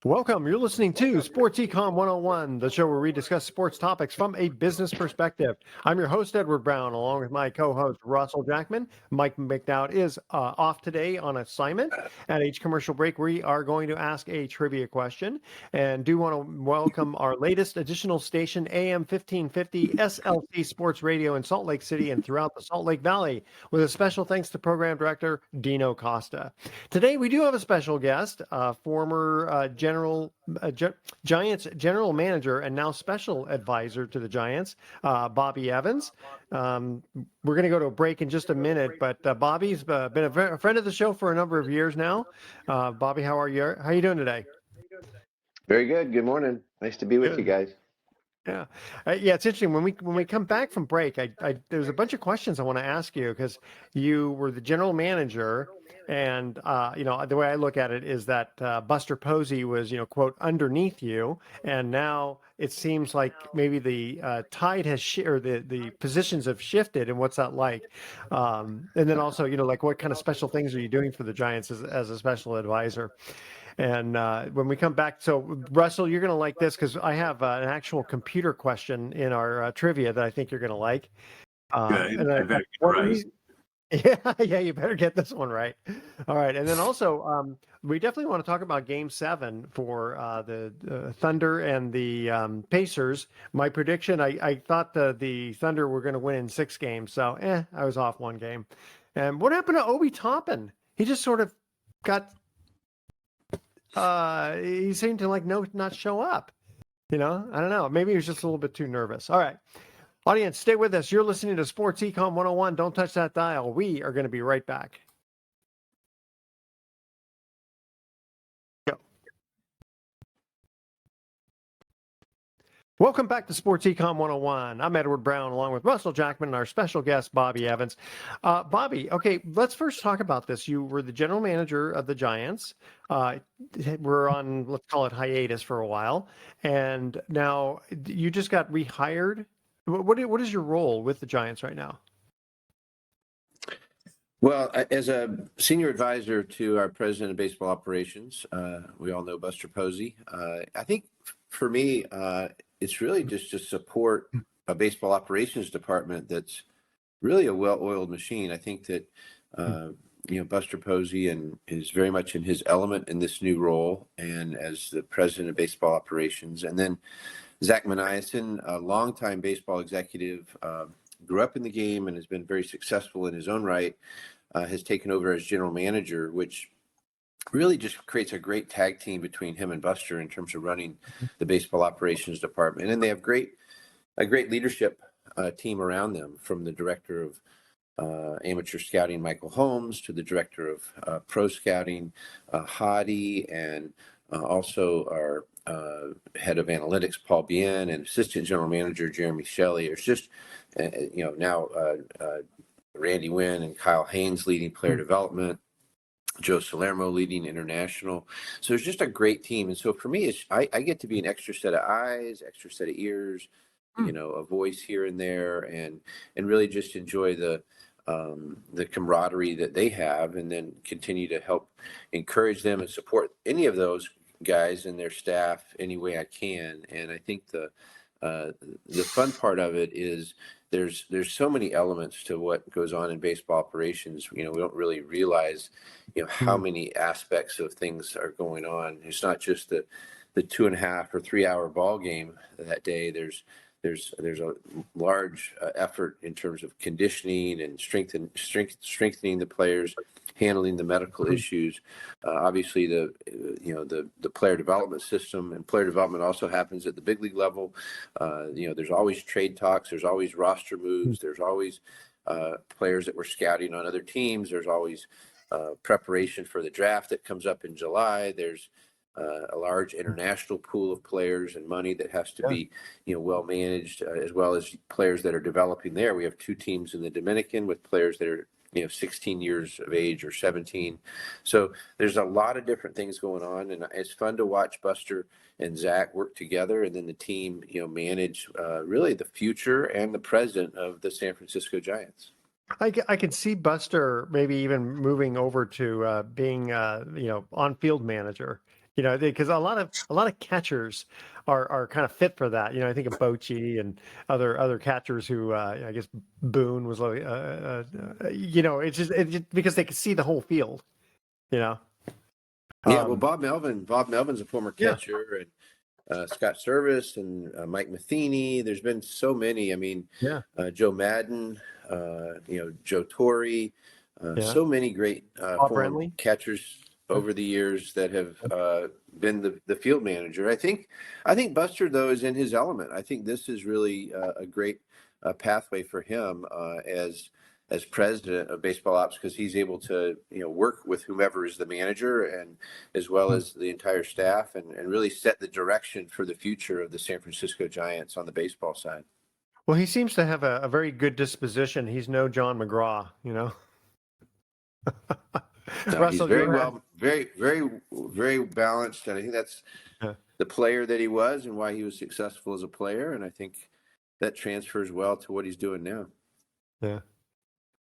Welcome. You're listening to Sports Econ 101, the show where we discuss sports topics from a business perspective. I'm your host, Edward Brown, along with my co-host, Russell Jackman. Mike McDowd is off today on assignment. At each commercial break, we are going to ask a trivia question and do want to welcome our latest additional station, AM 1550 SLC Sports Radio in Salt Lake City and throughout the Salt Lake Valley, with a special thanks to Program Director Dino Costa. Today, we do have a special guest, former Giants general manager and now special advisor to the Giants, Bobby Evans. We're going to go to a break in just a minute, but Bobby's been a friend of the show for a number of years now. Bobby, how are you? How are you doing today? Very good. Good morning. Nice to be with you guys. Yeah, it's interesting when we come back from break. There's a bunch of questions I want to ask you because you were the general manager, and the way I look at it is that Buster Posey was quote underneath you, and now it seems like maybe the tide has or the positions have shifted, and what's that like? And then also like what kind of special things are you doing for the Giants as a special advisor? And when we come back, so Russell, you're going to like this because I have an actual computer question in our trivia that I think you're going to like. Good. I better get right. Yeah, you better get this one right. All right, and then also we definitely want to talk about Game 7 for the Thunder and the Pacers. My prediction, I thought the Thunder were going to win in 6 games, so I was off 1 game. And what happened to Obi Toppin? He just sort of got. He seemed to not show up. I don't know. Maybe he was just a little bit too nervous. All right. Audience, stay with us. You're listening to Sports Econ 101. Don't touch that dial. We are going to be right back. Go. Welcome back to Sports Econ 101. I'm Edward Brown, along with Russell Jackman and our special guest, Bobby Evans. Bobby, okay, let's first talk about this. You were the general manager of the Giants. We're on, let's call it hiatus for a while. And now you just got rehired. What is your role with the Giants right now? Well, as a senior advisor to our president of baseball operations, we all know Buster Posey. I think for me, it's really just to support a baseball operations department that's really a well-oiled machine. I think that Buster Posey is very much in his element in this new role, and as the president of baseball operations, and then Zach Maniason, a longtime baseball executive, grew up in the game and has been very successful in his own right, has taken over as general manager, which really just creates a great tag team between him and Buster in terms of running the baseball operations department. And they have a great leadership team around them, from the director of amateur scouting, Michael Holmes, to the director of pro scouting, Hadi, and also our head of analytics, Paul Bien, and assistant general manager, Jeremy Shelley. It's just, now Randy Wynn and Kyle Haynes leading player development, Joe Salermo leading international. So it's just a great team. And so for me, I get to be an extra set of eyes, extra set of ears, a voice here and there, and really just enjoy the camaraderie that they have, and then continue to help encourage them and support any of those guys and their staff any way I can. And I think the fun part of it is there's so many elements to what goes on in baseball operations. We don't really realize, how many aspects of things are going on. It's not just the 2.5 or 3 hour ball game that day. There's a large effort in terms of conditioning and strengthening the players, handling the medical issues. Obviously, the player development system, and player development also happens at the big league level. There's always trade talks. There's always roster moves. There's always players that we're scouting on other teams. There's always preparation for the draft that comes up in July. There's a large international pool of players and money that has to be, well managed, as well as players that are developing there. We have 2 teams in the Dominican with players that are, 16 years of age or 17. So there's a lot of different things going on, and it's fun to watch Buster and Zach work together, and then the team, manage really the future and the present of the San Francisco Giants. I can see Buster maybe even moving over to being, on-field manager. You know, because a lot of catchers are kind of fit for that. You know, I think of Bochy and other catchers who I guess Boone was like, you know, it's just because they can see the whole field. You know. Yeah, well, Bob Melvin's a former Yeah. catcher, and Scott Service and Mike Matheny. There's been so many. I mean, Yeah. Joe Madden, Joe Torre, Yeah. so many great Bob former Brenly. catchers over the years that have been the field manager. I think Buster, though, is in his element. I think this is really a great pathway for him as president of baseball ops, because he's able to work with whomever is the manager, and as well as the entire staff, and really set the direction for the future of the San Francisco Giants on the baseball side. Well, he seems to have a very good disposition. He's no John McGraw, you know. No, Russell, he's very balanced, and I think that's the player that he was and why he was successful as a player, and I think that transfers well to what he's doing now. Yeah.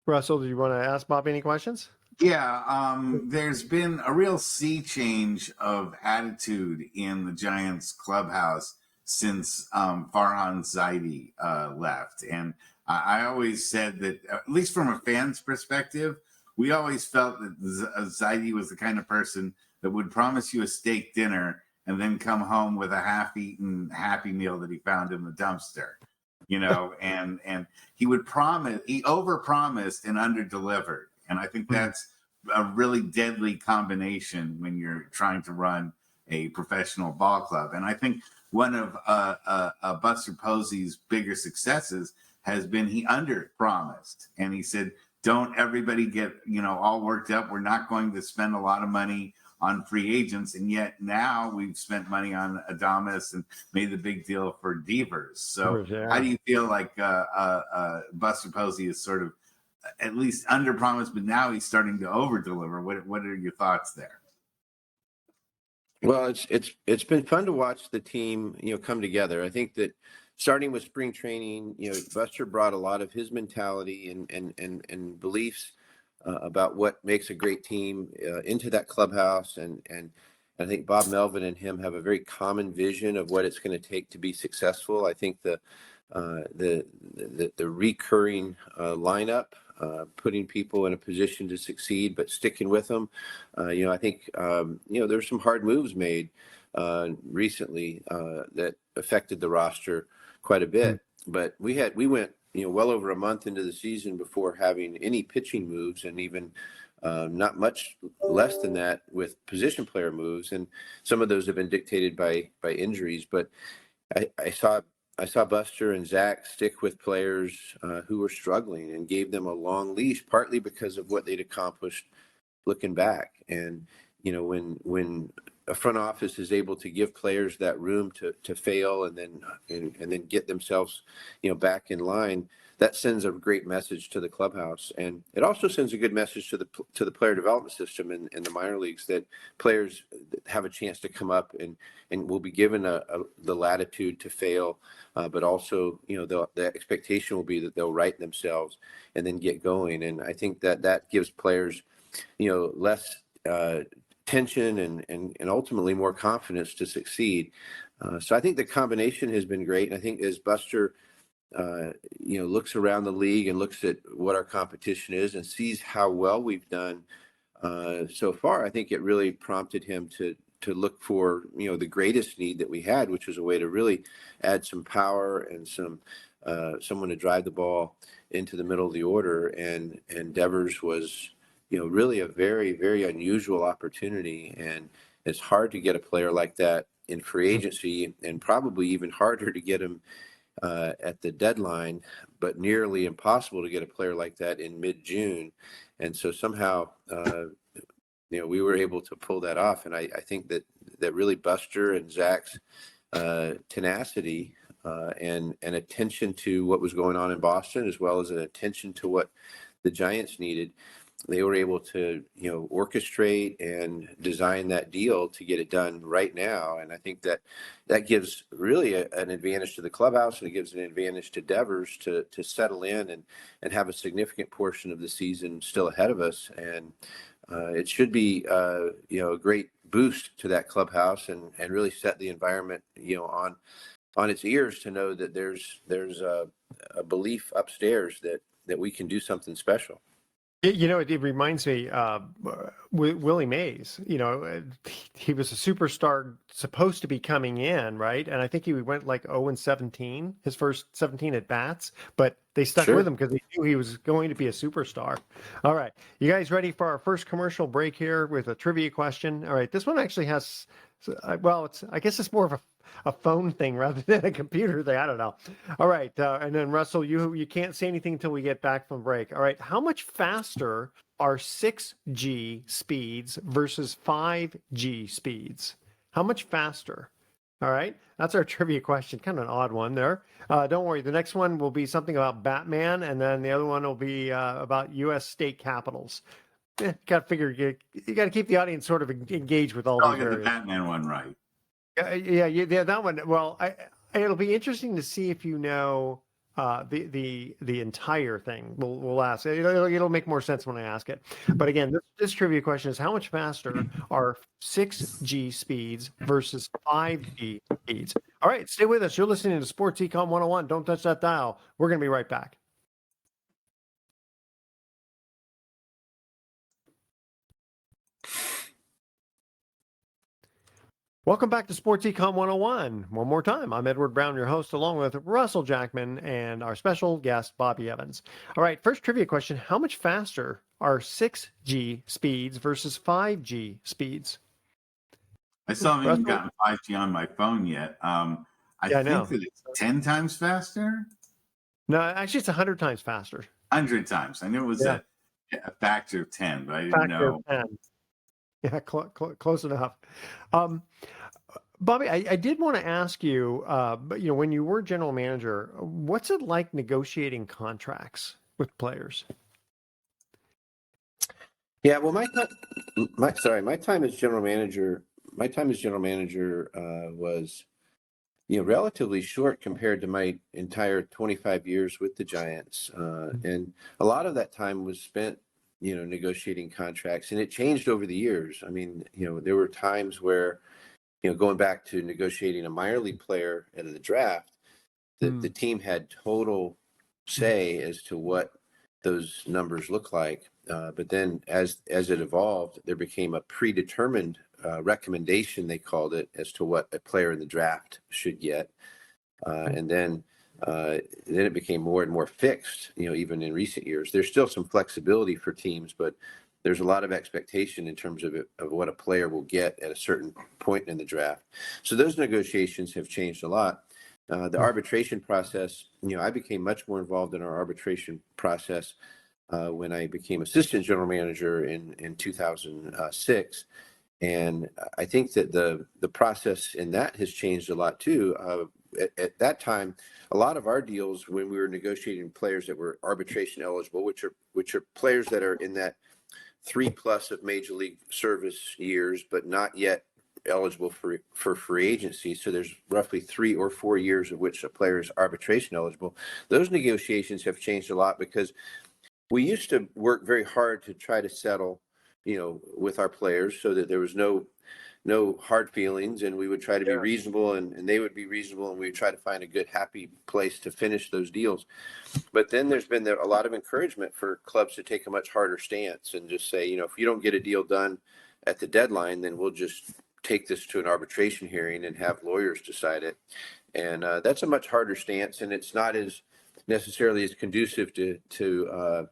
Russell, do you want to ask Bob any questions? Yeah, there's been a real sea change of attitude in the Giants clubhouse since Farhan Zaidi left. And I always said that, at least from a fan's perspective, we always felt that Zaidi was the kind of person that would promise you a steak dinner and then come home with a half-eaten Happy Meal that he found in the dumpster. You know, and he would promise, he overpromised and underdelivered. And I think that's a really deadly combination when you're trying to run a professional ball club. And I think one of Buster Posey's bigger successes has been he underpromised. And he said, don't everybody get, all worked up. We're not going to spend a lot of money on free agents, and yet now we've spent money on Adames and made the big deal for Devers. So how do you feel like Buster Posey is sort of at least under promised, but now he's starting to over deliver? What are your thoughts there? Well, it's been fun to watch the team come together. I think that starting with spring training, Buster brought a lot of his mentality and beliefs about what makes a great team into that clubhouse, and I think Bob Melvin and him have a very common vision of what it's going to take to be successful. I think the recurring lineup, putting people in a position to succeed, but sticking with them. I think there's some hard moves made recently that affected the roster quite a bit, but we went well over a month into the season before having any pitching moves, and even not much less than that with position player moves. And some of those have been dictated by injuries. But I saw Buster and Zach stick with players who were struggling and gave them a long leash, partly because of what they'd accomplished looking back. And when a front office is able to give players that room to fail and then get themselves back in line, that sends a great message to the clubhouse, and it also sends a good message to the player development system in the minor leagues, that players have a chance to come up and will be given the latitude to fail, but also the expectation will be that they'll right themselves and then get going. And I think that gives players less tension and ultimately more confidence to succeed. So I think the combination has been great. And I think as Buster, looks around the league and looks at what our competition is and sees how well we've done so far, I think it really prompted him to look for, the greatest need that we had, which was a way to really add some power and someone to drive the ball into the middle of the order. And Devers was, really a very, very unusual opportunity. And it's hard to get a player like that in free agency, and probably even harder to get him at the deadline, but nearly impossible to get a player like that in mid-June. And so somehow, we were able to pull that off. And I think that really Buster and Zach's tenacity and attention to what was going on in Boston, as well as an attention to what the Giants needed, they were able to, orchestrate and design that deal to get it done right now. And I think that gives really an advantage to the clubhouse, and it gives an advantage to Devers to settle in and have a significant portion of the season still ahead of us. And it should be, a great boost to that clubhouse and really set the environment, on its ears to know that there's a belief upstairs that we can do something special. It reminds me Willie Mays. He was a superstar supposed to be coming in, right? And I think he went like 0-17, his first 17 at bats, but they stuck with him because they knew he was going to be a superstar. All right, you guys ready for our first commercial break here with a trivia question? All right, this one actually has, well, I guess it's more of a phone thing rather than a computer thing. I don't know. All right. And then Russell, you can't say anything until we get back from break. All right. How much faster are 6G speeds versus 5G speeds? How much faster? All right. That's our trivia question. Kind of an odd one there. Don't worry. The next one will be something about Batman. And then the other one will be about U.S. state capitals. Got to figure you got to keep the audience sort of engaged with all these. I'll get the Batman one right. Yeah, that one. Well, it'll be interesting to see if you know the entire thing. We'll ask. It'll make more sense when I ask it. But again, this trivia question is: how much faster are 6G speeds versus 5G speeds? All right, stay with us. You're listening to Sports Econ 101. Don't touch that dial. We're going to be right back. Welcome back to Sports Econ 101. One more time, I'm Edward Brown, your host, along with Russell Jackman and our special guest, Bobby Evans. All right, first trivia question. How much faster are 6G speeds versus 5G speeds? I still haven't even gotten 5G on my phone yet. I think that it's 10 times faster. No, actually, it's 100 times faster. 100 times. I knew it was a factor of 10, but I didn't know. Factor of 10. Yeah, close enough. Bobby, I did want to ask you, but when you were general manager, what's it like negotiating contracts with players? Yeah, well, my time as general manager was, relatively short compared to my entire 25 years with the Giants, and a lot of that time was spent negotiating contracts, and it changed over the years. I mean, there were times where, going back to negotiating a minor league player at the draft, the team had total say as to what those numbers look like. But then as it evolved, there became a predetermined recommendation, they called it, as to what a player in the draft should get. And then it became more and more fixed, even in recent years. There's still some flexibility for teams, but there's a lot of expectation in terms of what a player will get at a certain point in the draft. So those negotiations have changed a lot. The arbitration process, I became much more involved in our arbitration process when I became assistant general manager in 2006. And I think that the process in that has changed a lot too. At that time, a lot of our deals, when we were negotiating players that were arbitration eligible, which are players that are in that 3+ of major league service years, but not yet eligible for free agency. So there's roughly 3 or 4 years of which a player is arbitration eligible. Those negotiations have changed a lot because we used to work very hard to try to settle, with our players so that there was no hard feelings, and we would try to be reasonable and they would be reasonable, and we would try to find a good, happy place to finish those deals. But then there's been a lot of encouragement for clubs to take a much harder stance and just say, if you don't get a deal done at the deadline, then we'll just take this to an arbitration hearing and have lawyers decide it. And that's a much harder stance, and it's not as necessarily as conducive to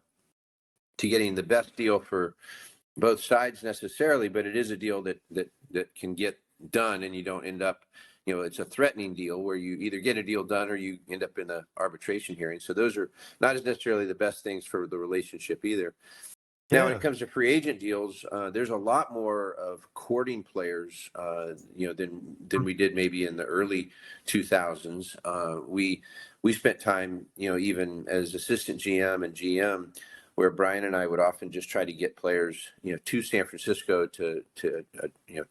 getting the best deal for both sides necessarily, but it is a deal that can get done, and you don't end up, it's a threatening deal where you either get a deal done or you end up in an arbitration hearing. So those are not as necessarily the best things for the relationship either. Now, when it comes to free agent deals, there's a lot more of courting players, than we did maybe in the early 2000s. We spent time, even as assistant GM and GM, where Brian and I would often just try to get players, to San Francisco to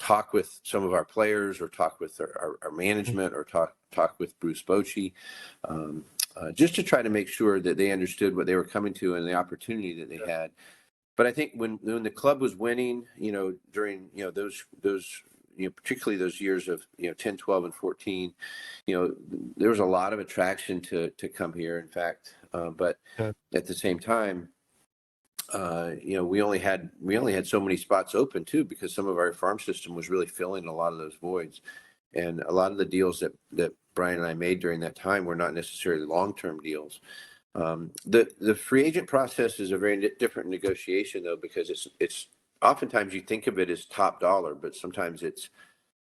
talk with some of our players, or talk with our management, or talk with Bruce Bochy, just to try to make sure that they understood what they were coming to and the opportunity that they had. but I think when the club was winning, during those particularly those years of 10, 12, and 14, there was a lot of attraction to come here. In fact, but Yeah. at the same time, we only had so many spots open too, because some of our farm system was really filling a lot of those voids, and a lot of the deals that Brian and I made during that time were not necessarily long-term deals. The free agent process is a very different negotiation, though, because it's oftentimes you think of it as top dollar, but sometimes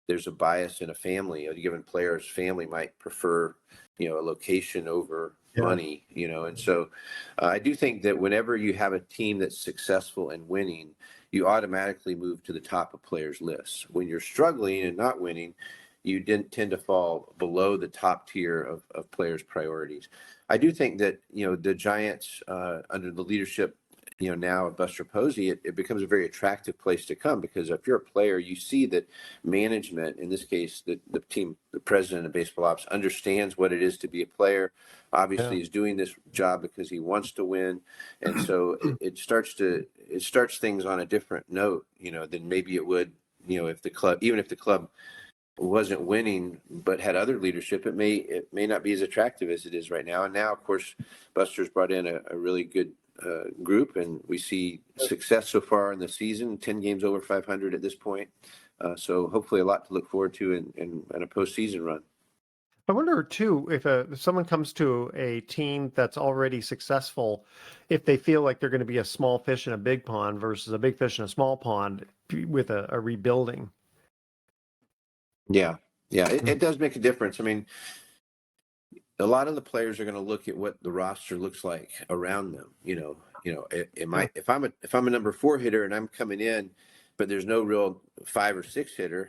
there's a bias in a family. A given player's family might prefer a location over money, and so I do think that whenever you have a team that's successful and winning, you automatically move to the top of players' lists. When you're struggling and not winning, you didn't tend to fall below the top tier of players' priorities. I do think that the Giants, under the leadership now of Buster Posey, it becomes a very attractive place to come, because if you're a player, you see that management, in this case the team, the president of baseball ops, understands what it is to be a player. Obviously, he's doing this job because he wants to win, and so it starts things on a different note, than maybe it would, if the club wasn't winning but had other leadership. It may not be as attractive as it is right now. And now, of course, Buster's brought in a really good group, and we see success so far in the season, 10 games over 500 at this point. So hopefully a lot to look forward to in a postseason run. I wonder too, if someone comes to a team that's already successful, if they feel like they're going to be a small fish in a big pond versus a big fish in a small pond with a rebuilding. Yeah, it does make a difference. I mean, a lot of the players are going to look at what the roster looks like around them. If I'm a number 4 hitter and I'm coming in, but there's no real 5 or 6 hitter,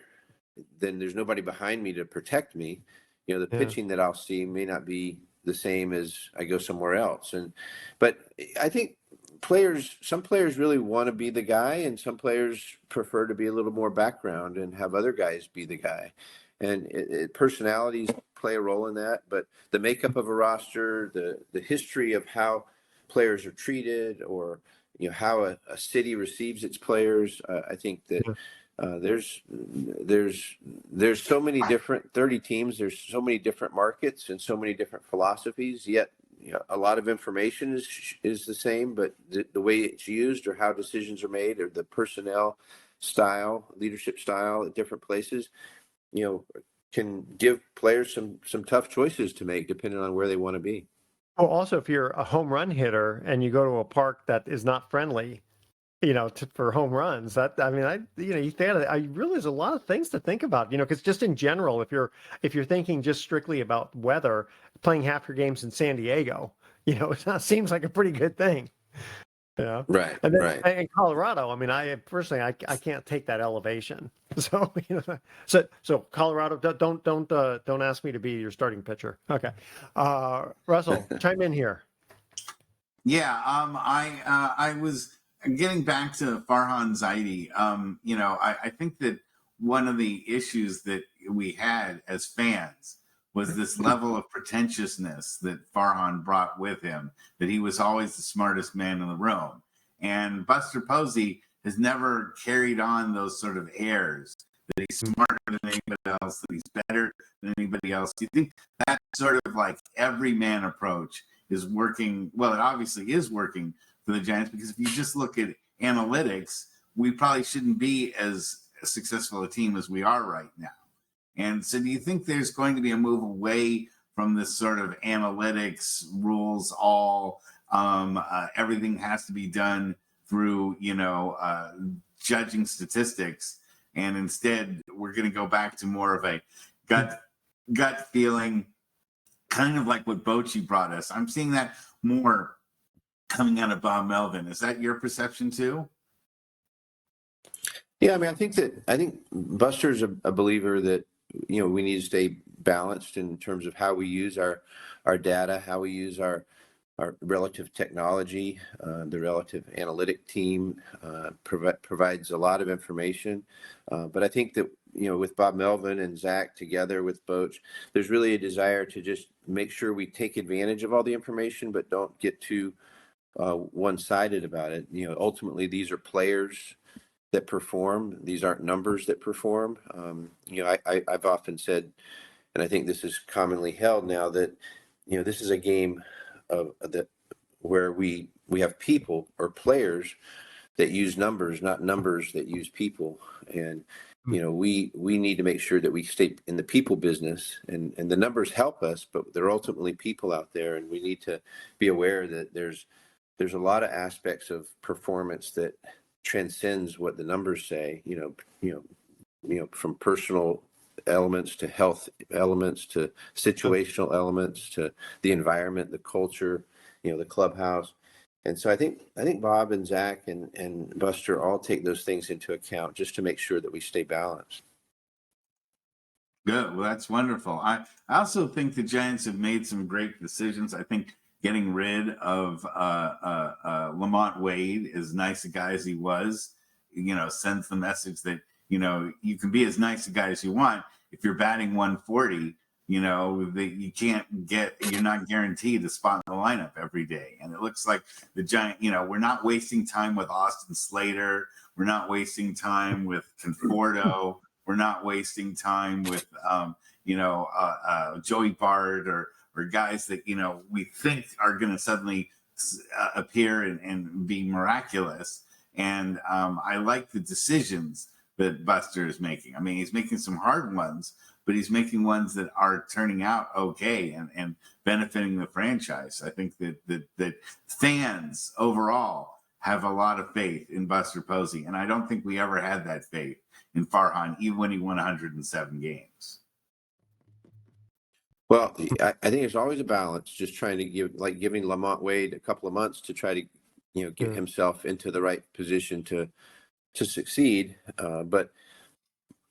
then there's nobody behind me to protect me. The pitching that I'll see may not be the same as I go somewhere else. But I think some players really want to be the guy, and some players prefer to be a little more background and have other guys be the guy. And personalities play a role in that, but the makeup of a roster, the history of how players are treated, or how a city receives its players. I think that there's so many different 30 teams. There's so many different markets and so many different philosophies. Yet a lot of information is the same, but the way it's used, or how decisions are made, or the personnel style, leadership style at different places, can give players some tough choices to make depending on where they want to be. Well, also, if you're a home run hitter and you go to a park that is not friendly, for home runs, you realize a lot of things to think about, because just in general, if you're thinking just strictly about weather, playing half your games in San Diego, it seems like a pretty good thing. Yeah. Right. And then right. in Colorado, I personally, I can't take that elevation. So, so Colorado, don't ask me to be your starting pitcher. Okay. Russell, chime in here. Yeah. I was getting back to Farhan Zaidi. I think that one of the issues that we had as fans was this level of pretentiousness that Farhan brought with him, that he was always the smartest man in the room. And Buster Posey has never carried on those sort of airs, that he's smarter than anybody else, that he's better than anybody else. Do you think that sort of like everyman approach is working? Well, it obviously is working for the Giants, because if you just look at analytics, we probably shouldn't be as successful a team as we are right now. And so do you think there's going to be a move away from this sort of analytics rules, everything has to be done through, judging statistics, and instead we're going to go back to more of a gut feeling, kind of like what Bochy brought us? I'm seeing that more coming out of Bob Melvin. Is that your perception too? Yeah, I think Buster's a believer that we need to stay balanced in terms of how we use our data, how we use our relative technology. The relative analytic team provides a lot of information, but I think that with Bob Melvin and Zach together with Boch, there's really a desire to just make sure we take advantage of all the information, but don't get too one-sided about it. Ultimately, these are players that perform. These aren't numbers that perform. I've often said, and I think this is commonly held now, that this is a game of that where we have people or players that use numbers, not numbers that use people. And we need to make sure that we stay in the people business, and the numbers help us, but there are ultimately people out there, and we need to be aware that there's a lot of aspects of performance that transcends what the numbers say. From personal elements to health elements to situational elements to the environment, the culture, the clubhouse. And so I think Bob and Zach and Buster all take those things into account just to make sure that we stay balanced. Good. Well, that's wonderful. I also think the Giants have made some great decisions. I think getting rid of Lamont Wade, as nice a guy as he was, sends the message that, you can be as nice a guy as you want. If you're batting 140, you're not guaranteed a spot in the lineup every day. And it looks like the Giant, we're not wasting time with Austin Slater. We're not wasting time with Conforto. We're not wasting time with, Joey Bart or guys that, we think are going to suddenly appear and be miraculous. And I like the decisions that Buster is making. I mean, he's making some hard ones, but he's making ones that are turning out okay and benefiting the franchise. I think that fans overall have a lot of faith in Buster Posey, and I don't think we ever had that faith in Farhan, even when he won 107 games. Well, I think it's always a balance, just trying to giving Lamont Wade a couple of months to try to, get himself into the right position to succeed. But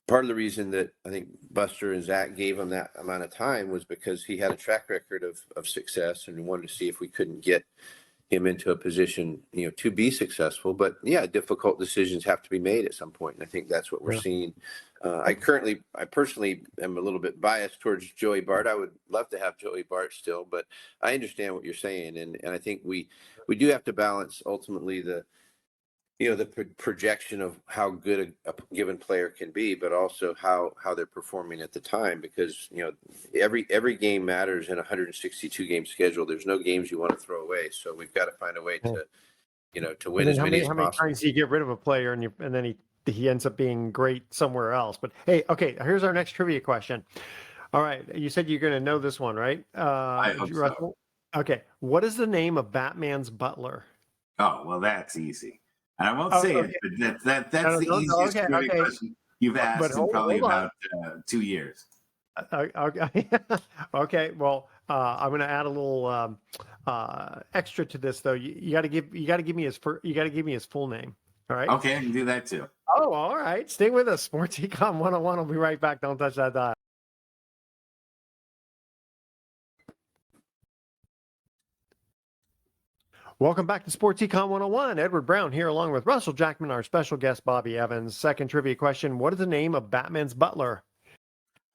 part of the reason that I think Buster and Zach gave him that amount of time was because he had a track record of success, and we wanted to see if we couldn't get him into a position, to be successful. But yeah, difficult decisions have to be made at some point. And I think that's what we're seeing. I personally am a little bit biased towards Joey Bart. I would love to have Joey Bart still, but I understand what you're saying. And I think we do have to balance ultimately the projection of how good a given player can be, but also how they're performing at the time, because, every game matters in a 162 game schedule. There's no games you want to throw away. So we've got to find a way to win as many as possible. How many times do you get rid of a player and then he ends up being great somewhere else? But hey, okay, here's our next trivia question. All right. You said you're going to know this one, right? I hope so. Okay. What is the name of Batman's butler? Oh, well, that's easy. And I won't say it, but that's the easiest question you've asked in probably about 2 years. Okay. Okay. Well, I'm going to add a little extra to this, though. You got to give me his full name. All right. Okay, I can do that too. Oh, all right. Stay with us. Sports Econ 101. I'll be right back. Don't touch that dial. Welcome back to Sports Econ 101. Edward Brown here along with Russell Jackman, our special guest, Bobby Evans. Second trivia question. What is the name of Batman's butler?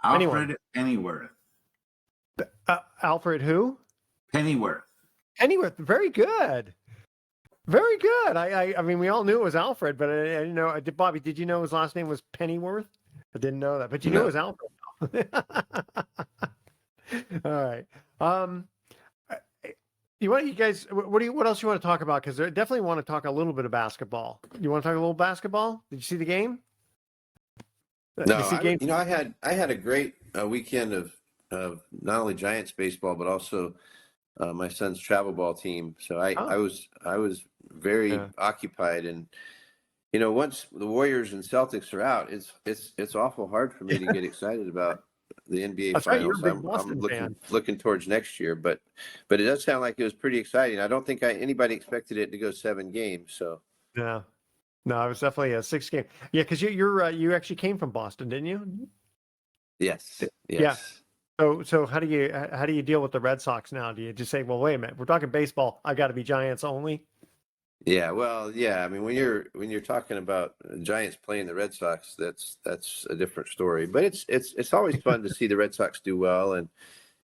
Alfred Pennyworth. Alfred who? Pennyworth. Pennyworth. Very good. Very good. I mean, we all knew it was Alfred, but I didn't know. Bobby, did you know his last name was Pennyworth? I didn't know that, but you knew it was Alfred. All right. What else you want to talk about? Because I definitely want to talk a little bit of basketball. You want to talk a little basketball? Did you see the game? No, I had a great weekend of not only Giants baseball, but also my son's travel ball team. So I was very occupied, and once the Warriors and Celtics are out, it's awful hard for me to get excited about the NBA finals. Right, I'm looking towards next year, but it does sound like it was pretty exciting. I don't think anybody expected it to go 7 games. So yeah, no, it was definitely a 6 game. Yeah, because you actually came from Boston, didn't you? Yes. Yeah. So how do you deal with the Red Sox now? Do you just say, well, wait a minute, we're talking baseball, I got to be Giants only? Yeah, well, yeah. I mean, when you're talking about Giants playing the Red Sox, that's a different story. But it's always fun to see the Red Sox do well, and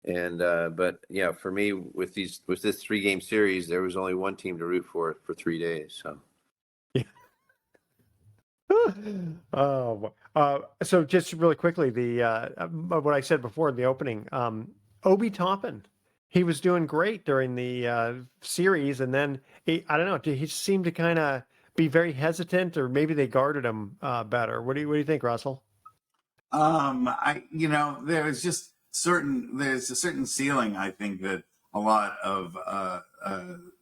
And but yeah, for me with this 3-game series, there was only one team to root for 3 days. So Oh, so just really quickly, what I said before in the opening, Obi Toppin, he was doing great during the series, and then I don't know, he seemed to kind of be very hesitant, or maybe they guarded him better. What do you think, Russell? There's a certain ceiling I think that a lot of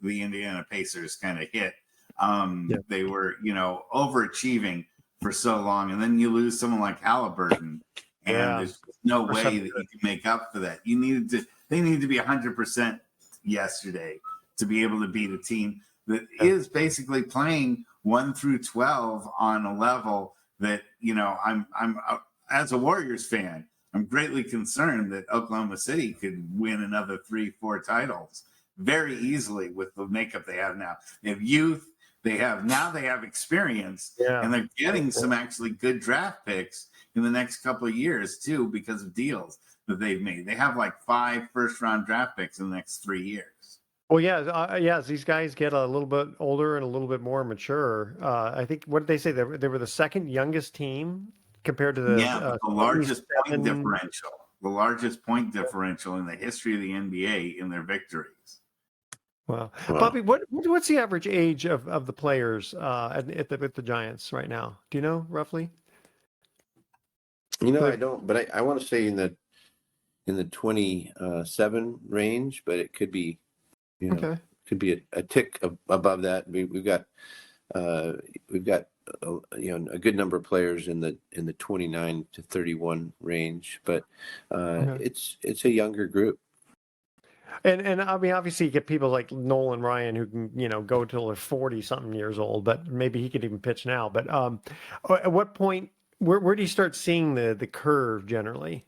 the Indiana Pacers kind of hit. They were, overachieving for so long, and then you lose someone like Halliburton, and there's no way that you can make up for that. They needed to be 100% yesterday to be able to beat a team that is basically playing 1 through 12 on a level that, I'm as a Warriors fan, I'm greatly concerned that Oklahoma City could win another 3-4 titles very easily with the makeup they have now. They have youth, they have experience, and they're getting some actually good draft picks in the next couple of years too because of deals that they've made. They have like 5 first-round draft picks in the next 3 years. Well, as these guys get a little bit older and a little bit more mature, I think, what did they say? They were the second youngest team compared to the largest point differential. The largest point differential in the history of the NBA in their victories. Wow. Bobby, what's the average age of the players at the Giants right now? Do you know roughly? I don't, but I want to say in the 27 range, but it could be, could be a tick above that. We've got a good number of players in the 29 to 31 range, but it's a younger group. And I mean, obviously, you get people like Nolan Ryan who can, go till they're 40-something years old, but maybe he could even pitch now. But at what point, where do you start seeing the curve generally?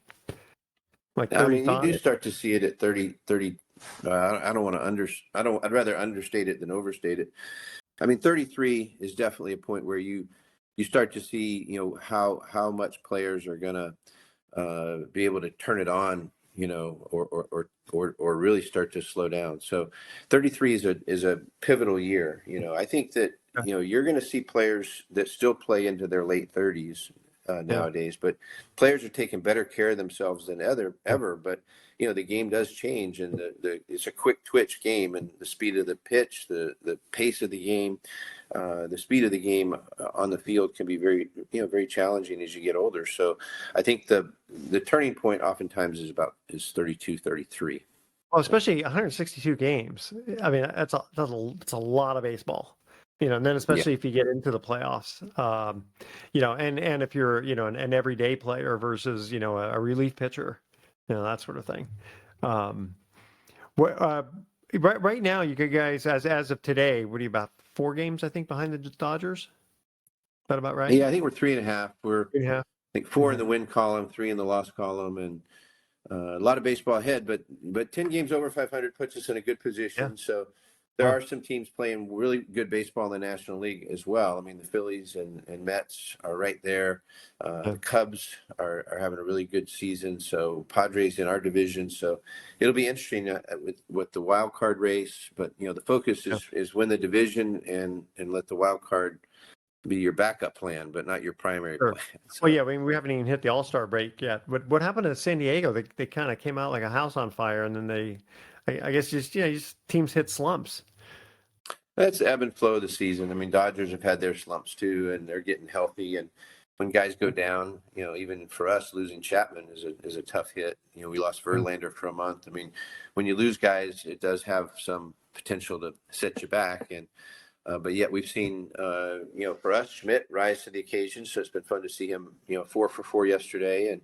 Like 35? I mean, you do start to see it at 30. I don't want to I'd rather understate it than overstate it. I mean, 33 is definitely a point where you start to see, how much players are going to be able to turn it on, or really start to slow down. So 33 is a pivotal year. I think that, you're going to see players that still play into their late 30s nowadays, but players are taking better care of themselves than ever. But, the game does change, and it's a quick twitch game, and the speed of the pitch, the pace of the game, the speed of the game on the field can be very, very challenging as you get older. So I think the turning point oftentimes is 32, 33. Well, especially 162 games. I mean, that's a lot of baseball. And then especially if you get into the playoffs, and if you're, an everyday player versus, a relief pitcher, that sort of thing. Right now, you guys, as of today, what are you, about 4 games, I think, behind the Dodgers? Is that about right? Yeah, I think we're 3.5. We're 3.5. I think 4 in the win column, 3 in the loss column, and a lot of baseball ahead. But 10 games over 500 puts us in a good position. Yeah. So there are some teams playing really good baseball in the National League as well. I mean, the Phillies and Mets are right there. The Cubs are having a really good season. So Padres in our division. So it'll be interesting with the wild card race. But, the focus is win the division and let the wild card be your backup plan, but not your primary plan. So. Well, yeah, I mean, we haven't even hit the All-Star break yet. But what happened to San Diego? They kind of came out like a house on fire, and then I guess just teams hit slumps. That's the ebb and flow of the season. I mean, Dodgers have had their slumps too, and they're getting healthy. And when guys go down, even for us, losing Chapman is a tough hit. We lost Verlander for a month. I mean, when you lose guys, it does have some potential to set you back. And but yet we've seen, for us, Schmidt rise to the occasion. So it's been fun to see him, 4 for 4 yesterday. And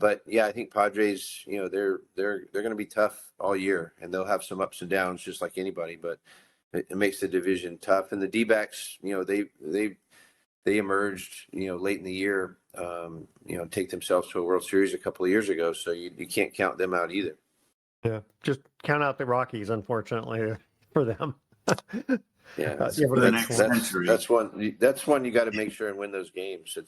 but yeah, I think Padres, they're going to be tough all year, and they'll have some ups and downs just like anybody. But it makes the division tough. And the D-backs, they emerged, late in the year, take themselves to a World Series a couple of years ago. So you can't count them out either. Yeah, just count out the Rockies, unfortunately, for them. Yeah, for the next century. That's one you got to make sure and win those games. There's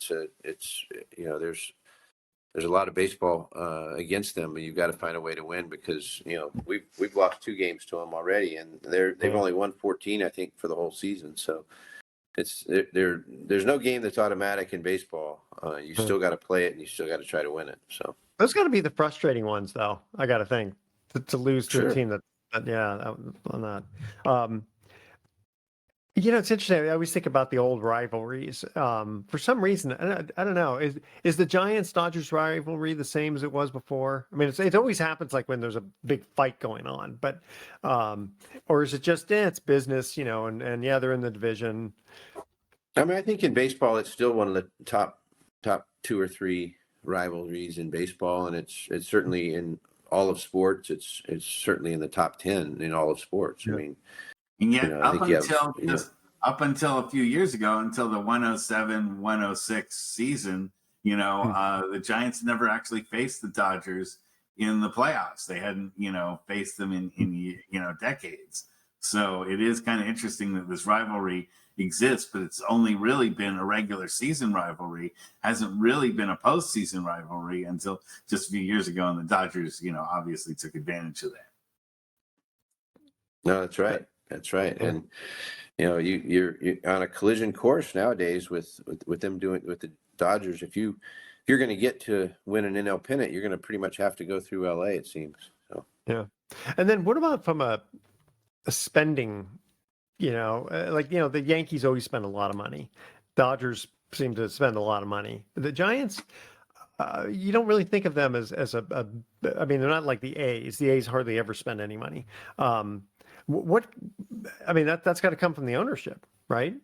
there's a lot of baseball against them, and you've got to find a way to win because we've lost 2 games to them already, and they've only won 14, I think, for the whole season. So there's no game that's automatic in baseball. You still got to play it, and you still got to try to win it. So those got to be the frustrating ones, though. I got to think to lose to a team that on that. It's interesting. I always think about the old rivalries. For some reason, I don't know. Is the Giants-Dodgers rivalry the same as it was before? I mean, it always happens like when there's a big fight going on, but or is it just it's business, and yeah, they're in the division. I mean, I think in baseball, it's still one of the top 2 or 3 rivalries in baseball, and it's certainly in all of sports. It's certainly in the top 10 in all of sports. Yeah. I mean. And yet, up until a few years ago, until the 107-106 season, the Giants never actually faced the Dodgers in the playoffs. They hadn't, faced them in decades. So it is kind of interesting that this rivalry exists, but it's only really been a regular season rivalry. Hasn't really been a postseason rivalry until just a few years ago, and the Dodgers, obviously took advantage of that. No, that's right. That's right. And, you're on a collision course nowadays with them doing with the Dodgers. If you're going to get to win an NL pennant, you're going to pretty much have to go through LA, it seems. So, yeah. And then what about from a spending, the Yankees always spend a lot of money. Dodgers seem to spend a lot of money. The Giants, you don't really think of them as I mean, they're not like the A's. The A's hardly ever spend any money. That's got to come from the ownership, right?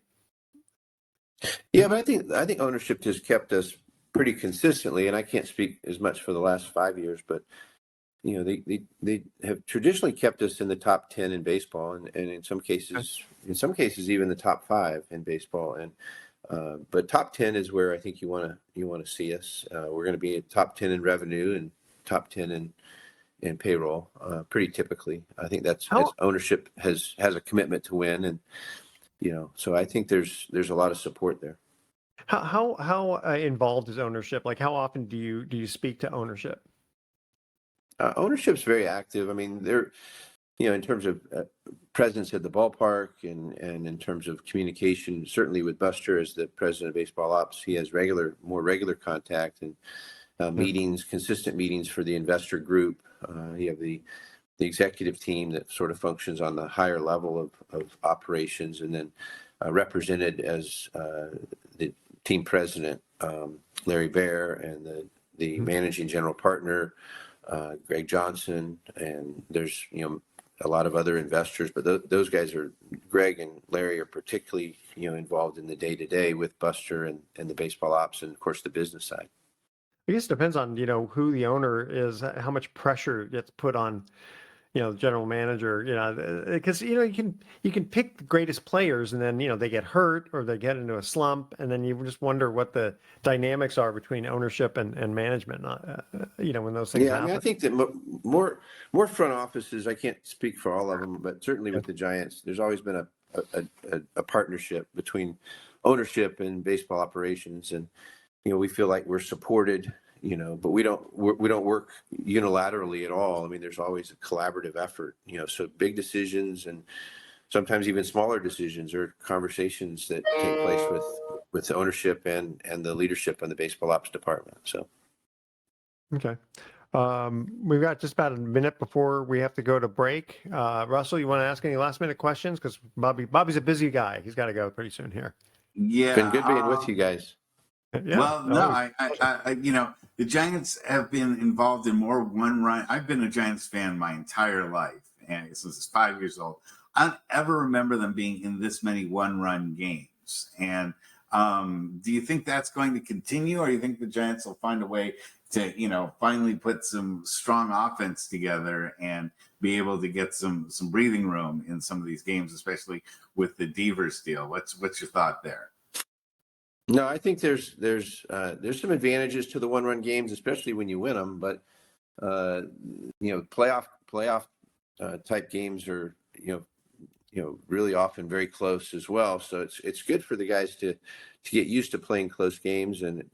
Yeah, but I think ownership has kept us pretty consistently, and I can't speak as much for the last 5 years, but they have traditionally kept us in the top 10 in baseball, and in some cases even the top 5 in baseball. And but top 10 is where I think you want to see us. We're going to be at top 10 in revenue and top 10 in payroll, pretty typically. I think that's as ownership has a commitment to win, and so I think there's a lot of support there. How involved is ownership? Like, how often do you speak to ownership? Ownership's very active. I mean, they're in terms of presence at the ballpark and in terms of communication, certainly with Buster as the president of baseball ops, he has more regular contact and meetings, consistent meetings for the investor group. You have the executive team that sort of functions on the higher level of operations, and then represented as the team president, Larry Bear, and the managing general partner, Greg Johnson, and there's a lot of other investors, but those guys Greg and Larry are particularly involved in the day-to-day with Buster and the baseball ops, and of course the business side. I guess it depends on who the owner is, how much pressure gets put on the general manager, because you can pick the greatest players, and then they get hurt or they get into a slump, and then you just wonder what the dynamics are between ownership and management. When those things happen. I mean, I think that more front offices. I can't speak for all of them, but certainly with the Giants, there's always been a partnership between ownership and baseball operations, and we feel like we're supported. But we don't work unilaterally at all. I mean, there's always a collaborative effort. So big decisions and sometimes even smaller decisions or conversations that take place with the ownership and the leadership in the baseball ops department. So, okay, we've got just about a minute before we have to go to break. Russell, you want to ask any last minute questions? Because Bobby's a busy guy. He's got to go pretty soon here. Yeah, it's been good being with you guys. Yeah, well, no, I the Giants have been involved in more one-run. I've been a Giants fan my entire life, and since I was 5 years old, I don't ever remember them being in this many one-run games. And do you think that's going to continue, or do you think the Giants will find a way to, finally put some strong offense together and be able to get some breathing room in some of these games, especially with the Devers deal? What's your thought there? No, I think there's some advantages to the one-run games, especially when you win them. But playoff type games are really often very close as well. So it's good for the guys to get used to playing close games, and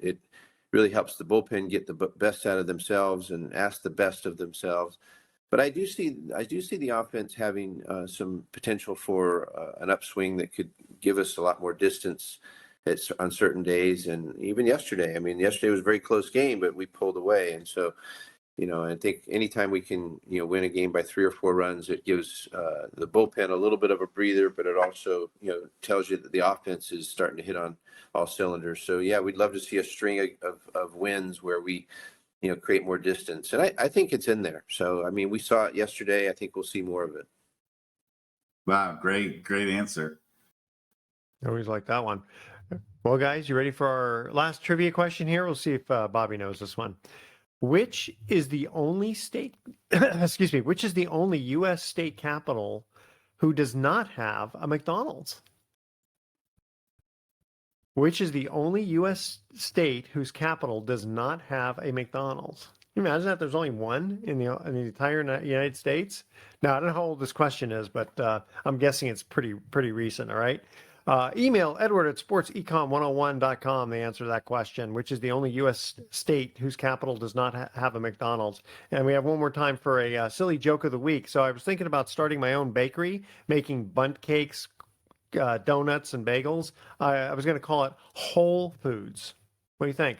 really helps the bullpen get the best out of themselves and ask the best of themselves. But I do see the offense having some potential for an upswing that could give us a lot more distance on certain days. And even yesterday, I mean, yesterday was a very close game, but we pulled away. And so, I think anytime we can, win a game by 3 or 4 runs, it gives the bullpen a little bit of a breather, but it also, tells you that the offense is starting to hit on all cylinders. So, yeah, we'd love to see a string of wins where we, create more distance. And I think it's in there. So, I mean, we saw it yesterday. I think we'll see more of it. Wow. Great answer. I always like that one. Well, guys, you ready for our last trivia question here? We'll see if Bobby knows this one. Which is the only state, excuse me, which is the only U.S. state capital who does not have a McDonald's? Which is the only U.S. state whose capital does not have a McDonald's? Can you imagine that there's only one in the entire United States? Now, I don't know how old this question is, but I'm guessing it's pretty recent, all right? Email Edward at sportsecon101.com. The answer to that question, which is the only U.S. state whose capital does not have a McDonald's. And we have one more time for a silly joke of the week. So I was thinking about starting my own bakery, making bundt cakes, donuts, and bagels. I was going to call it Whole Foods. What do you think?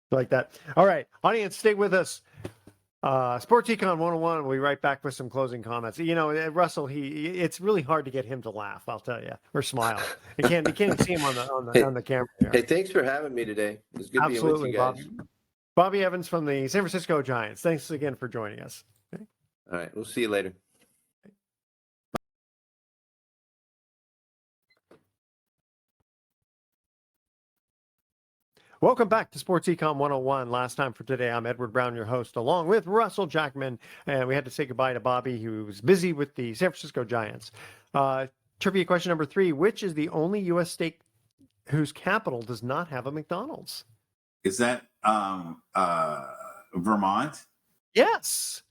Like that. All right, audience, stay with us. Sports Econ 101. We'll be right back with some closing comments. Russell, it's really hard to get him to laugh, I'll tell you, or smile. You can't even see him on the camera here. Hey, thanks for having me today. It's good being with you guys. Bobby Evans from the San Francisco Giants. Thanks again for joining us. Okay. All right, we'll see you later. Welcome back to Sports Econ 101. Last time for today, I'm Edward Brown, your host, along with Russell Jackman. And we had to say goodbye to Bobby, who was busy with the San Francisco Giants. Trivia question number 3. Which is the only U.S. state whose capital does not have a McDonald's? Is that Vermont? Yes.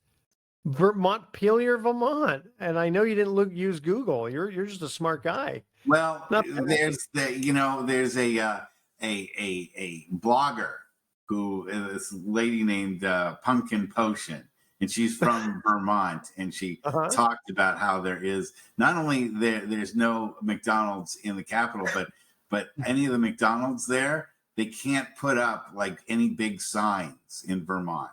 Montpelier, Vermont. And I know you didn't use Google. You're just a smart guy. Well, there's a blogger who is this lady named Pumpkin Potion, and she's from Vermont, and she talked about how there is not only there's no McDonald's in the capital, but any of the McDonald's there, they can't put up like any big signs in Vermont.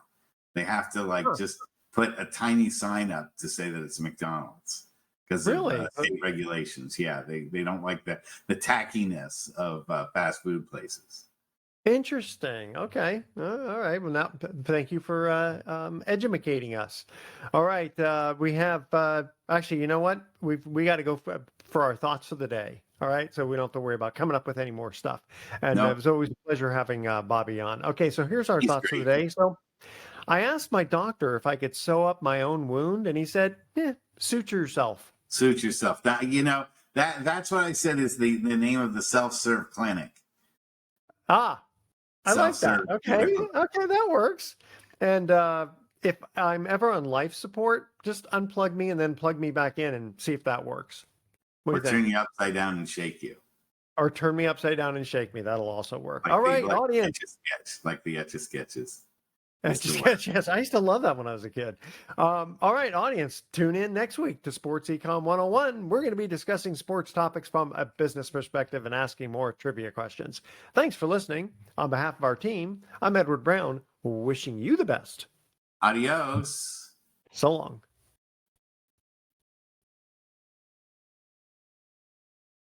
They have to just put a tiny sign up to say that it's McDonald's. Because of state regulations. Yeah, they don't like the tackiness of fast food places. Interesting. Okay. All right. Well, now, thank you for educating us. All right. We have actually, you know what? We got to go for our thoughts for the day. All right. So we don't have to worry about coming up with any more stuff. And it was always a pleasure having Bobby on. Okay. So here's our thoughts for the day. So I asked my doctor if I could sew up my own wound, and he said, suture yourself. Suit yourself. That's what I said is the name of the self-serve clinic. I like that. Okay, that works. And if I'm ever on life support, just unplug me and then plug me back in and see if that works. Or turn you upside down and shake you. Or turn me upside down and shake me. That'll also work. All right, audience. Like the Etch-a-Sketches. Yes, I used to love that when I was a kid. All right, audience, tune in next week to Sports Econ 101. We're going to be discussing sports topics from a business perspective and asking more trivia questions. Thanks for listening. On behalf of our team, I'm Edward Brown, wishing you the best. Adios. So long.